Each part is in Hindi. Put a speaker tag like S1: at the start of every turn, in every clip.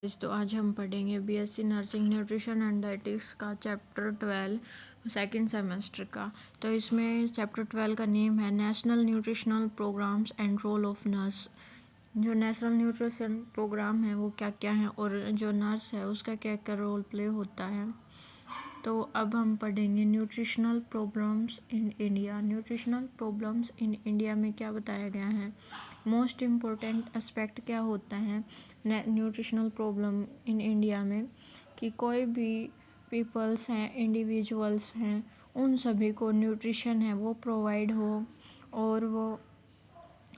S1: तो आज हम पढ़ेंगे BSc nursing nutrition and dietetics का चैप्टर 12 सेकंड सेमेस्टर का। तो इसमें चैप्टर 12 का नेम है national nutritional programmes and role of nurse. जो नेशनल न्यूट्रिशन प्रोग्राम है वो क्या क्या है और जो नर्स है उसका क्या क्या रोल प्ले होता है। तो अब हम पढ़ेंगे nutritional problems in India. Nutritional problems in India में क्या बताया गया है, मोस्ट इम्पोर्टेंट एस्पेक्ट क्या होता है न्यूट्रिशनल प्रॉब्लम इन इंडिया में, कि कोई भी पीपल्स हैं, इंडिविजुअल्स हैं, उन सभी को न्यूट्रिशन है वो प्रोवाइड हो और वो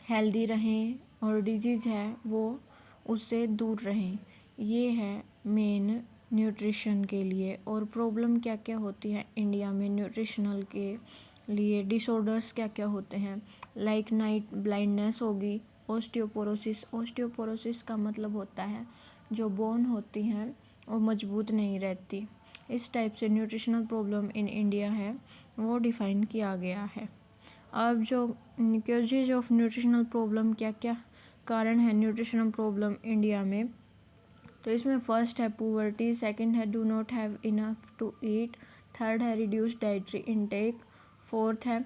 S1: हेल्दी रहें और डिजीज़ है वो उससे दूर रहें। ये है मेन न्यूट्रिशन के लिए। और प्रॉब्लम क्या क्या होती है इंडिया में न्यूट्रिशनल के लिए, डिसऑर्डर्स क्या क्या होते हैं, लाइक नाइट ब्लाइंडनेस होगी, ओस्टियोपोरोसिस। ओस्टियोपोरोसिस का मतलब होता है जो बोन होती हैं वो मजबूत नहीं रहती। इस टाइप से न्यूट्रिशनल प्रॉब्लम इन इंडिया है वो डिफ़ाइन किया गया है। अब जो कॉजेज ऑफ न्यूट्रिशनल प्रॉब्लम, क्या क्या कारण है न्यूट्रिशनल प्रॉब्लम इंडिया में, तो इसमें फर्स्ट है पुअर्टी, सेकंड है do not have enough to eat, third है रिड्यूस्ड डाइटरी इनटेक, फोर्थ है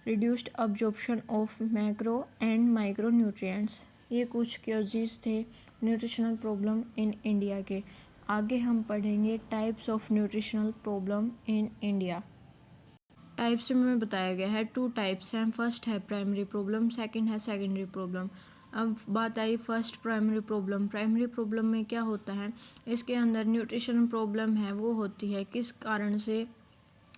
S1: reduced absorption of macro and micro nutrients. ये कुछ कॉजेज थे न्यूट्रिशनल प्रॉब्लम इन इंडिया के। आगे हम पढ़ेंगे types of nutritional problem in India. Types में बताया गया है, 2 टाइप्स हैं। फर्स्ट है प्राइमरी प्रॉब्लम, सेकंड है सेकेंडरी प्रॉब्लम। अब बात आई first primary problem. Primary problem में क्या होता है, इसके अंदर न्यूट्रिशन प्रॉब्लम है वो होती है किस कारण से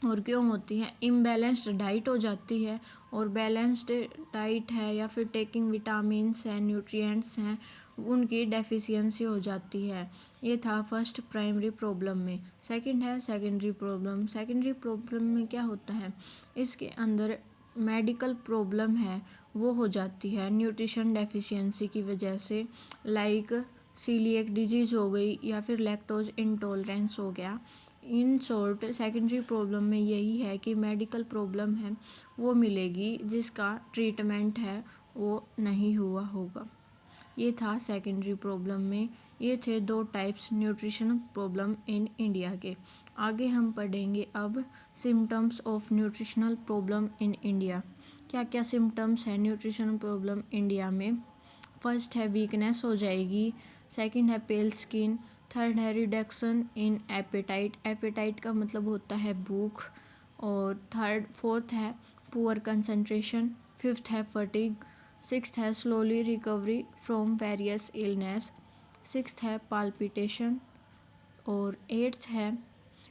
S1: और क्यों होती है, इम्बैलेंस्ड डाइट हो जाती है और बैलेंस्ड डाइट है या फिर टेकिंग विटामिन्स हैं, न्यूट्रिएंट्स हैं, उनकी डेफिशिएंसी हो जाती है। ये था फर्स्ट प्राइमरी प्रॉब्लम में। सेकंड है सेकेंडरी प्रॉब्लम। सेकेंडरी प्रॉब्लम में क्या होता है, इसके अंदर मेडिकल प्रॉब्लम है वो हो जाती है न्यूट्रिशन डेफिशिएंसी की वजह से, लाइक सीलिएक डिजीज़ हो गई या फिर लैक्टोज इंटॉलरेंस हो गया। इन शॉर्ट सेकेंडरी प्रॉब्लम में यही है कि मेडिकल प्रॉब्लम है वो मिलेगी जिसका ट्रीटमेंट है वो नहीं हुआ होगा। ये था सेकेंडरी प्रॉब्लम में। ये थे 2 types nutrition problem in India के। आगे हम पढ़ेंगे अब symptoms of nutritional problem in India. क्या क्या सिम्टम्स हैं न्यूट्रिशन प्रॉब्लम इंडिया में। फर्स्ट है वीकनेस हो जाएगी, सेकंड है पेल स्किन, थर्ड है रिडक्शन इन एपेटाइट। एपेटाइट का मतलब होता है भूख। और फोर्थ है पुअर कंसंट्रेशन, फिफ्थ है फटीग, सिक्स्थ है slowly recovery from various illness, sixth है पाल्पिटेशन और एट्थ है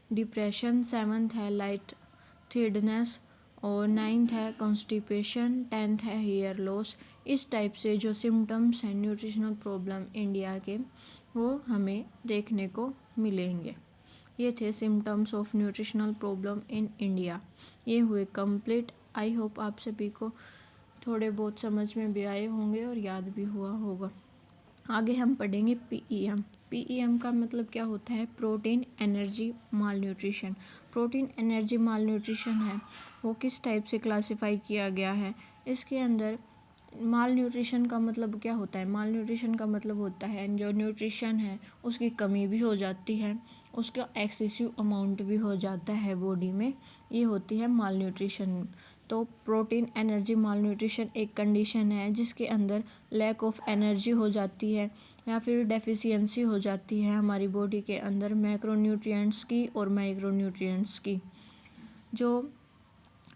S1: डिप्रेशन, सेवन्थ है लाइट थीडनेस और नाइन्थ है कॉन्स्टिपेशन, 10th है हेयर लॉस। इस टाइप से जो सिम्टम्स हैं न्यूट्रिशनल प्रॉब्लम इंडिया के वो हमें देखने को मिलेंगे। ये थे symptoms of nutritional problem in India. ये हुए कंप्लीट। आई होप आप सभी को थोड़े बहुत समझ में भी आए होंगे और याद भी हुआ होगा। आगे हम पढ़ेंगे पीईएम। पीईएम का मतलब क्या होता है, प्रोटीन एनर्जी माल न्यूट्रिशन। प्रोटीन एनर्जी माल न्यूट्रिशन है वो किस टाइप से क्लासिफाई किया गया है, इसके अंदर माल न्यूट्रिशन का मतलब क्या होता है, माल न्यूट्रिशन का मतलब होता है जो न्यूट्रिशन है उसकी कमी भी हो जाती है, उसका एक्सेसिव अमाउंट भी हो जाता है बॉडी में, ये होती है माल न्यूट्रिशन। तो प्रोटीन एनर्जी माल न्यूट्रिशन एक कंडीशन है जिसके अंदर लैक ऑफ एनर्जी हो जाती है या फिर डेफिशिएंसी हो जाती है हमारी बॉडी के अंदर मैक्रोन्यूट्रिएंट्स की और माइक्रोन्यूट्रिएंट्स की। जो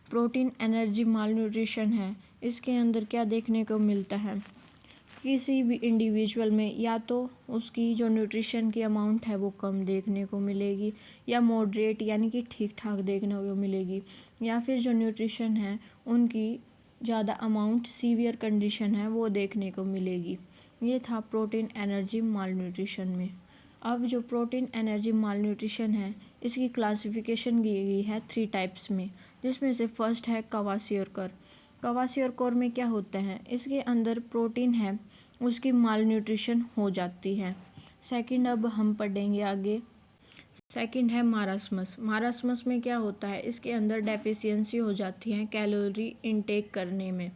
S1: प्रोटीन एनर्जी माल न्यूट्रिशन है इसके अंदर क्या देखने को मिलता है, किसी भी इंडिविजुअल में या तो उसकी जो न्यूट्रिशन की अमाउंट है वो कम देखने को मिलेगी या मॉडरेट यानी कि ठीक ठाक देखने को मिलेगी, या फिर जो न्यूट्रिशन है उनकी ज़्यादा अमाउंट सीवियर कंडीशन है वो देखने को मिलेगी। ये था प्रोटीन एनर्जी माल न्यूट्रिशन में। अब जो प्रोटीन एनर्जी माल न्यूट्रिशन है इसकी क्लासिफिकेशन की गई है 3 टाइप्स में, जिसमें से फर्स्ट है कवासियरकर। कवासियरकोर में क्या होता है, इसके अंदर प्रोटीन है उसकी माल न्यूट्रिशन हो जाती है। सेकंड अब हम पढ़ेंगे आगे, सेकंड है मारास्मस। मारास्मस में क्या होता है, इसके अंदर डेफिशिएंसी हो जाती है कैलोरी इनटेक करने में।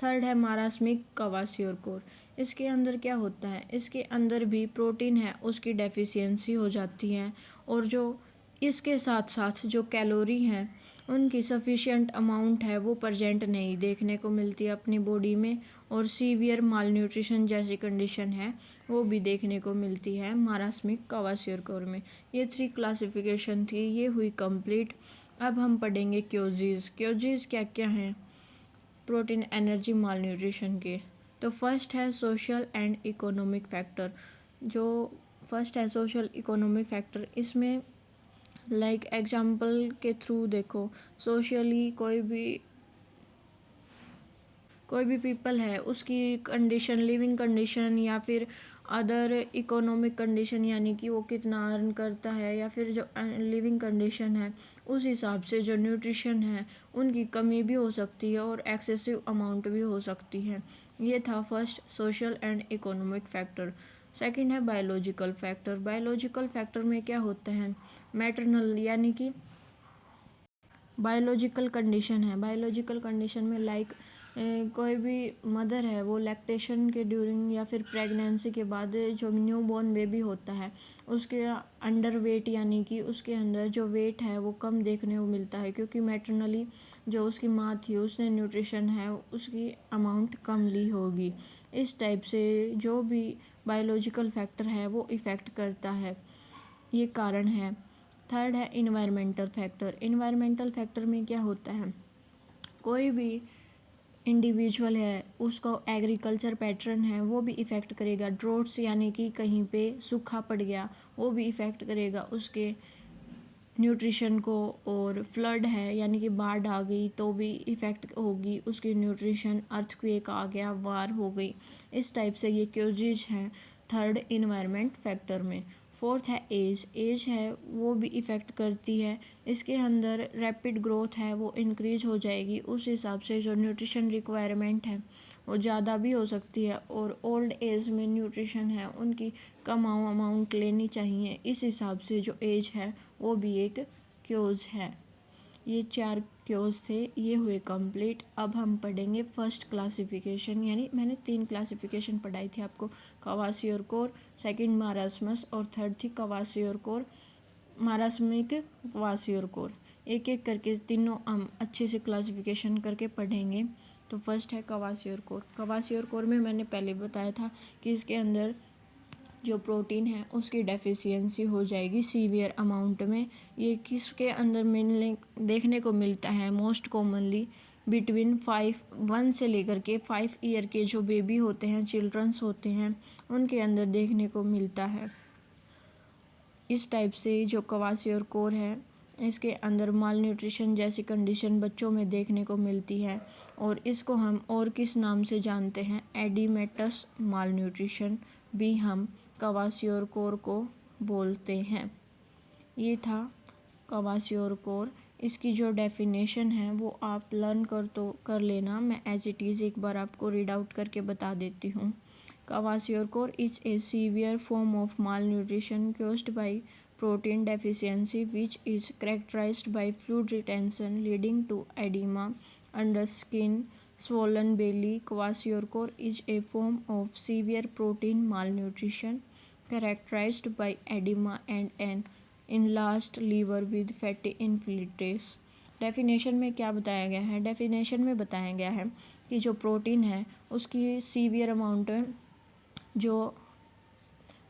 S1: थर्ड है मारास्मिक कवासियरकोर, इसके अंदर क्या होता है, इसके अंदर भी प्रोटीन है उसकी डेफिशिएंसी हो जाती है, और जो इसके साथ साथ जो कैलोरी हैं उनकी सफिशिएंट अमाउंट है वो प्रेजेंट नहीं देखने को मिलती है अपनी बॉडी में, और सीवियर मालन्यूट्रिशन जैसी कंडीशन है वो भी देखने को मिलती है मारास्मिक क्वाशियोरकोर में। ये 3 क्लासिफिकेशन थी, ये हुई कंप्लीट। अब हम पढ़ेंगे क्योजीज। क्योजीज क्या क्या हैं प्रोटीन एनर्जी मालन्यूट्रिशन के। तो फर्स्ट है सोशल एंड इकोनॉमिक फैक्टर। जो फर्स्ट है सोशल इकोनॉमिक फैक्टर, इसमें लाइक एग्जाम्पल के थ्रू देखो, सोशली कोई भी पीपल है उसकी कंडीशन, लिविंग कंडीशन या फिर अदर इकोनॉमिक कंडीशन, यानी कि वो कितना अर्न करता है या फिर जो लिविंग कंडीशन है उस हिसाब से जो न्यूट्रिशन है उनकी कमी भी हो सकती है और एक्सेसिव अमाउंट भी हो सकती है। ये था first social and economic factor. Second है बायोलॉजिकल फैक्टर। बायोलॉजिकल फैक्टर में क्या होता है, मैटरनल यानी कि बायोलॉजिकल कंडीशन है। बायोलॉजिकल कंडीशन में लाइक कोई भी मदर है वो लैक्टेशन के ड्यूरिंग या फिर प्रेगनेंसी के बाद जो न्यू बॉर्न बेबी होता है उसके अंडर वेट, यानी कि उसके अंदर जो वेट है वो कम देखने को मिलता है, क्योंकि मैटरनली जो उसकी माँ थी उसने न्यूट्रिशन है उसकी अमाउंट कम ली होगी। इस टाइप से जो भी बायोलॉजिकल फैक्टर है वो इफ़ेक्ट करता है, ये कारण है। थर्ड है इन्वायरमेंटल फैक्टर। इन्वायरमेंटल फैक्टर में क्या होता है, कोई भी इंडिविजुअल है उसका एग्रीकल्चर पैटर्न है वो भी इफ़ेक्ट करेगा। ड्रोट्स यानी कि कहीं पे सूखा पड़ गया वो भी इफ़ेक्ट करेगा उसके न्यूट्रिशन को, और फ्लड है यानी कि बाढ़ आ गई तो भी इफ़ेक्ट होगी उसकी न्यूट्रिशन। अर्थक्वेक आ गया, वार हो गई, इस टाइप से ये क्योजीज हैं थर्ड इन्वायरमेंट फैक्टर में। फोर्थ है एज। एज है वो भी इफ़ेक्ट करती है, इसके अंदर रैपिड ग्रोथ है वो इंक्रीज हो जाएगी, उस हिसाब से जो न्यूट्रिशन रिक्वायरमेंट है वो ज़्यादा भी हो सकती है, और ओल्ड एज में न्यूट्रिशन है उनकी कम अमाउंट लेनी चाहिए, इस हिसाब से जो एज है वो भी एक क्योज है। ये 4 क्योज थे, ये हुए कंप्लीट। अब हम पढ़ेंगे फर्स्ट क्लासिफिकेशन, यानी मैंने 3 क्लासिफिकेशन पढ़ाई थी आपको, क्वाशियोरकोर, सेकंड मारास्मस और थर्ड थी क्वाशियोरकोर मारास्मिक क्वाशियोरकोर। एक एक करके तीनों हम अच्छे से क्लासिफिकेशन करके पढ़ेंगे। तो फर्स्ट है क्वाशियोरकोर। क्वाशियोरकोर में मैंने पहले बताया था कि इसके अंदर जो प्रोटीन है उसकी डेफिशिएंसी हो जाएगी सीवियर अमाउंट में। ये किसके अंदर मिलने देखने को मिलता है, मोस्ट कॉमनली बिटवीन 1 से लेकर के 5 ईयर के जो बेबी होते हैं, चिल्ड्रंस होते हैं, उनके अंदर देखने को मिलता है। इस टाइप से जो क्वाशियोरकोर है इसके अंदर माल न्यूट्रिशन जैसी कंडीशन बच्चों में देखने को मिलती है, और इसको हम और किस नाम से जानते हैं, एडिमेटस माल न्यूट्रिशन भी हम क्वाशियोरकोर को बोलते हैं। ये था क्वाशियोरकोर। इसकी जो डेफिनेशन है वो आप लर्न कर लेना, मैं एज इट इज़ एक बार आपको रीड आउट करके बता देती हूँ। Kwashiorkor is a severe form of mall nutrition caused by protein deficiency which is characterized by fluid retention leading to edema under skin, swollen belly. Kwashiorkor is a form of severe protein malnutrition characterized by edema and an enlarged liver with fatty infiltrates. Definition में क्या बताया गया है, डेफिनेशन में बताया गया है कि जो प्रोटीन है उसकी सीवियर अमाउंट में जो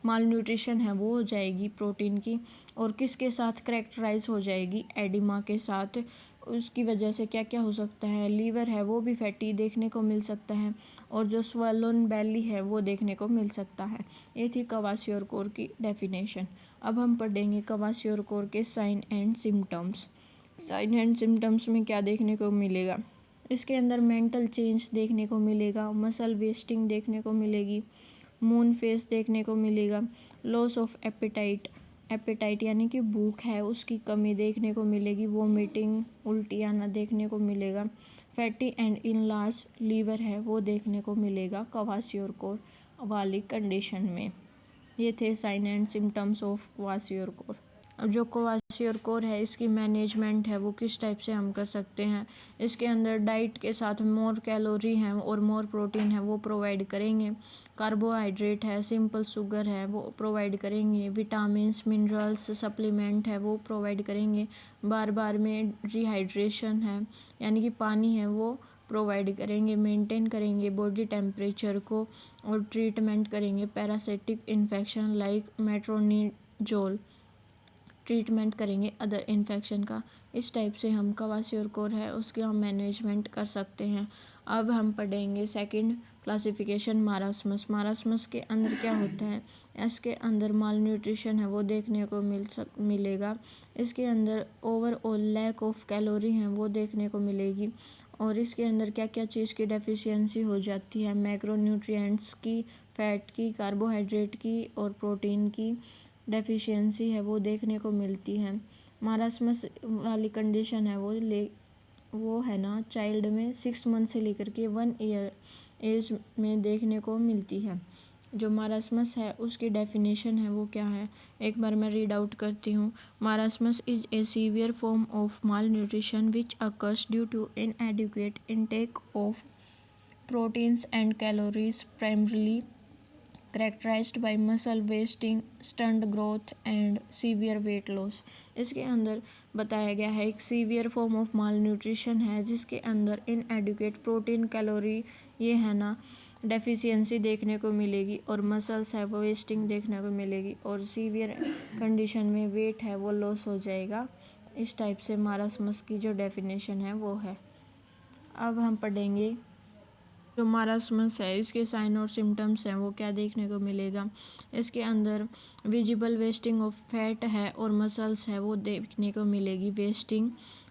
S1: माल न्यूट्रिशन है वो हो जाएगी प्रोटीन की, और किसके साथ करेक्टराइज हो जाएगी, एडिमा के साथ। उसकी वजह से क्या क्या हो सकता है, लीवर है वो भी फैटी देखने को मिल सकता है, और जो स्वॉलन बेली है वो देखने को मिल सकता है। ये थी क्वाशियोरकोर की डेफिनेशन। अब हम पढ़ेंगे क्वाशियोरकोर के sign and symptoms. Sign and symptoms में क्या देखने को मिलेगा, इसके अंदर मेंटल चेंज देखने को मिलेगा, मसल वेस्टिंग देखने को मिलेगी, मून फेस देखने को मिलेगा, लॉस ऑफ एपेटाइट यानी कि भूख है उसकी कमी देखने को मिलेगी, वोमिटिंग उल्टी आना देखने को मिलेगा, फैटी एंड इनलार्ज लीवर है वो देखने को मिलेगा क्वाशियोरकोर वाली कंडीशन में। ये थे sign and symptoms of kwashiorkor. अब जो क्वाशियोर है इसकी मैनेजमेंट है वो किस टाइप से हम कर सकते हैं। इसके अंदर डाइट के साथ मोर कैलोरी है और मोर प्रोटीन है वो प्रोवाइड करेंगे। कार्बोहाइड्रेट है, सिंपल शुगर है वो प्रोवाइड करेंगे। विटामिन्स, मिनरल्स, सप्लीमेंट है वो प्रोवाइड करेंगे। बार बार में रिहाइड्रेशन है यानी कि पानी है वो प्रोवाइड करेंगे। मेंटेन करेंगे बॉडी टेम्परेचर को और ट्रीटमेंट करेंगे पैरासिटिक इन्फेक्शन लाइक मेट्रोनिजोल, ट्रीटमेंट करेंगे अदर इन्फेक्शन का। इस टाइप से हम क्वाशियोर है उसके हम मैनेजमेंट कर सकते हैं। अब हम पढ़ेंगे सेकंड क्लासिफिकेशन मारास्मस। मारास्मस के अंदर क्या होता है, इसके अंदर माल न्यूट्रिशन है वो देखने को मिलेगा। इसके अंदर ओवरऑल लैक ऑफ कैलोरी है वो देखने को मिलेगी। और इसके अंदर क्या क्या चीज़ की डेफिशिएंसी हो जाती है, मैक्रोन्यूट्रिएंट्स की, फैट की, कार्बोहाइड्रेट की और प्रोटीन की डेफिशिएंसी है वो देखने को मिलती है। मारास्मस वाली कंडीशन है वो है ना चाइल्ड में 6 मंथ से लेकर के 1 ईयर एज में देखने को मिलती है। जो मारास्मस है उसकी डेफिनेशन है वो क्या है, एक बार मैं रीड आउट करती हूँ। Marasmus is a severe form of malnutrition which occurs due to inadequate intake of proteins and calories, primarily characterized by muscle wasting, stunt growth and severe weight loss। इसके अंदर बताया गया है एक severe form of mall nutrition है जिसके अंदर इनएडिक्वेट प्रोटीन, कैलोरी ये है ना डेफिशिएंसी देखने को मिलेगी और मसल्स है वो वेस्टिंग देखने को मिलेगी और सीवियर कंडीशन में वेट है वो लॉस हो जाएगा। इस टाइप से मारास्मस की जो डेफिनेशन है वो है। अब हम पढ़ेंगे जो मारास्मस है इसके साइन और सिम्टम्स हैं वो क्या देखने को मिलेगा। इसके अंदर विजिबल वेस्टिंग ऑफ फैट है और मसल्स है वो देखने को मिलेगी। वेस्टिंग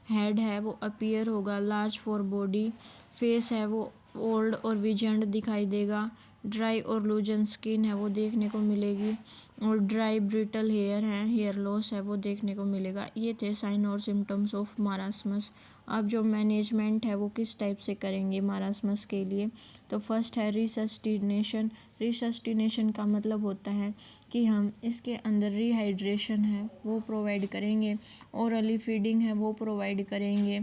S1: हेड है वो अपीयर होगा लार्ज फॉर बॉडी। फेस है वो ओल्ड और विजेंड दिखाई देगा। ड्राई और लूजन स्किन है वो देखने को मिलेगी और ड्राई ब्रिटल हेयर है, हेयर लॉस है वो देखने को मिलेगा। ये थे साइन और सिम्टम्स ऑफ मारास्मस। अब जो मैनेजमेंट है वो किस टाइप से करेंगे मारास्मस के लिए, तो फर्स्ट है रिसस्टिनेशन। रिसस्टिनेशन का मतलब होता है कि हम इसके अंदर रिहाइड्रेशन है वो प्रोवाइड करेंगे, ओरली फीडिंग है वो प्रोवाइड करेंगे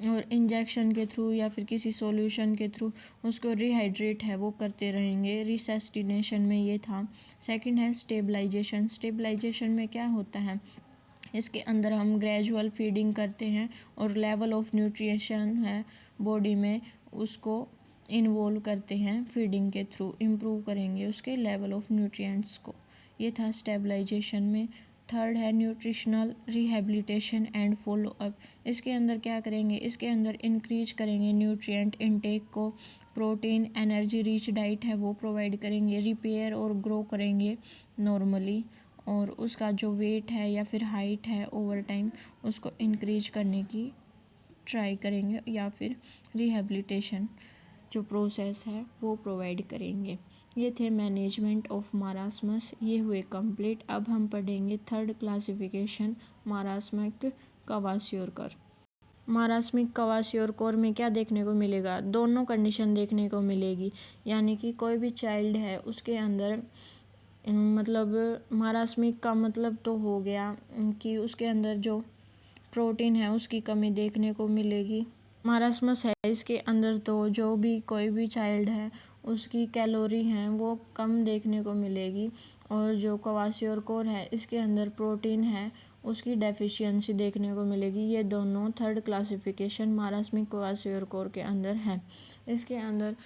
S1: और इंजेक्शन के थ्रू या फिर किसी सॉल्यूशन के थ्रू उसको रिहाइड्रेट है वो करते रहेंगे। रिसस्टिनेशन में ये था। सेकंड है स्टेबलाइजेशन। स्टेबलाइजेशन में क्या होता है, इसके अंदर हम ग्रेजुअल फीडिंग करते हैं और लेवल ऑफ न्यूट्रिशन है बॉडी में उसको इन्वॉल्व करते हैं फीडिंग के थ्रू, इम्प्रूव करेंगे उसके लेवल ऑफ न्यूट्रिएंट्स को। ये था स्टेबलाइजेशन में। थर्ड है nutritional rehabilitation and follow up. इसके अंदर क्या करेंगे, इसके अंदर इंक्रीज करेंगे न्यूट्रिएंट इनटेक को, प्रोटीन एनर्जी रिच डाइट है वो प्रोवाइड करेंगे, रिपेयर और ग्रो करेंगे नॉर्मली और उसका जो वेट है या फिर हाइट है ओवर टाइम उसको इंक्रीज करने की ट्राई करेंगे या फिर रिहेबिलिटेशन जो प्रोसेस है वो प्रोवाइड करेंगे। ये थे मैनेजमेंट ऑफ मारास्मस, ये हुए कंप्लीट। अब हम पढ़ेंगे थर्ड क्लासिफिकेशन मारास्मिक क्वाशियोर। मारास्मिक क्वाशियोर में क्या देखने को मिलेगा, दोनों कंडीशन देखने को मिलेगी। यानी कि कोई भी चाइल्ड है उसके अंदर मतलब मारास्मिक का मतलब तो हो गया कि उसके अंदर जो प्रोटीन है उसकी कमी देखने को मिलेगी। मारास्मस है इसके अंदर तो जो भी कोई भी चाइल्ड है उसकी कैलोरी हैं वो कम देखने को मिलेगी और जो क्वाशियोर है इसके अंदर प्रोटीन है उसकी डेफिशिएंसी देखने को मिलेगी। ये दोनों थर्ड क्लासिफिकेशन मारास्मिक क्वाशियोर के अंदर है। इसके अंदर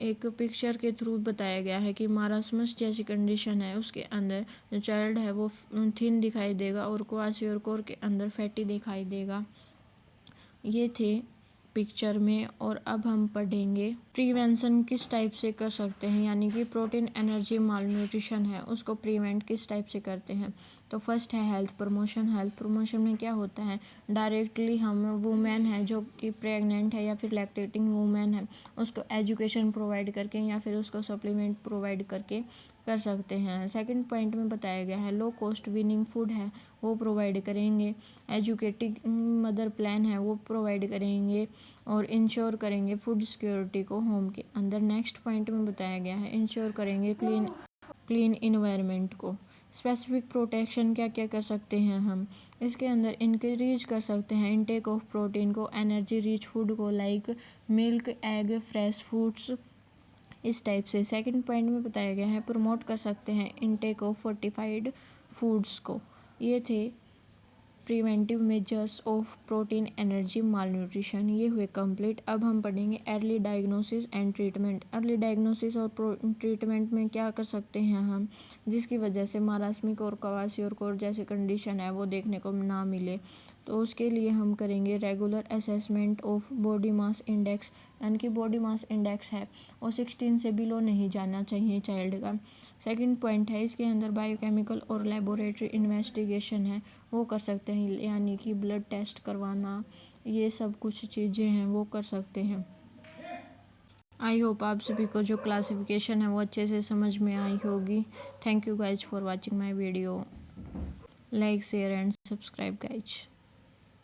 S1: एक पिक्चर के थ्रू बताया गया है कि मारास्मस जैसी कंडीशन है उसके अंदर जो चाइल्ड है वो थिन दिखाई देगा और क्वाशियोर के अंदर फैटी दिखाई देगा। ये थे पिक्चर में। और अब हम पढ़ेंगे प्रिवेंशन किस टाइप से कर सकते हैं, यानी कि प्रोटीन एनर्जी माल न्यूट्रिशन है उसको प्रिवेंट किस टाइप से करते हैं। तो फर्स्ट है हेल्थ प्रमोशन। हेल्थ प्रमोशन में क्या होता है, डायरेक्टली हम वुमेन है जो कि प्रेग्नेंट है या फिर लैक्टेटिंग वुमेन है उसको एजुकेशन प्रोवाइड करके या फिर उसको सप्लीमेंट प्रोवाइड करके कर सकते हैं। सेकंड पॉइंट में बताया गया है लो कॉस्ट विनिंग फूड है वो प्रोवाइड करेंगे, एजुकेटिंग मदर प्लान है वो प्रोवाइड करेंगे और इंश्योर करेंगे फूड सिक्योरिटी को होम के अंदर। नेक्स्ट पॉइंट में बताया गया है इंश्योर करेंगे क्लीन इन्वायरमेंट को। स्पेसिफिक प्रोटेक्शन क्या क्या कर सकते हैं हम, इसके अंदर इंक्रीज कर सकते हैं इनटेक ऑफ प्रोटीन को, एनर्जी रिच फूड को like milk, egg, fresh foods, इस टाइप से। सेकंड पॉइंट में बताया गया है प्रमोट कर सकते हैं इनटेक ऑफ फोर्टिफाइड फूड्स को। ये थे preventive measures of protein energy mall nutrition, ये हुए कंप्लीट। अब हम पढ़ेंगे early diagnosis and treatment. Early diagnosis और ट्रीटमेंट में क्या कर सकते हैं हम, जिसकी वजह से मारास्मिक और क्वासियोर जैसे कंडीशन है वो देखने को ना मिले। तो उसके लिए हम करेंगे regular assessment of body mass index, यानी कि बॉडी मास इंडेक्स है और 16 से बिलो नहीं जाना चाहिए चाइल्ड का। सेकंड पॉइंट है इसके अंदर बायोकेमिकल और लेबोरेटरी इन्वेस्टिगेशन है, वो कर सकते हैं, यानी कि ब्लड टेस्ट करवाना, ये सब कुछ चीज़ें हैं वो कर सकते हैं। आई होप आप सभी को जो क्लासिफिकेशन है वो अच्छे से समझ में आई होगी। Thank you guys for watching my video. Like share and subscribe guys.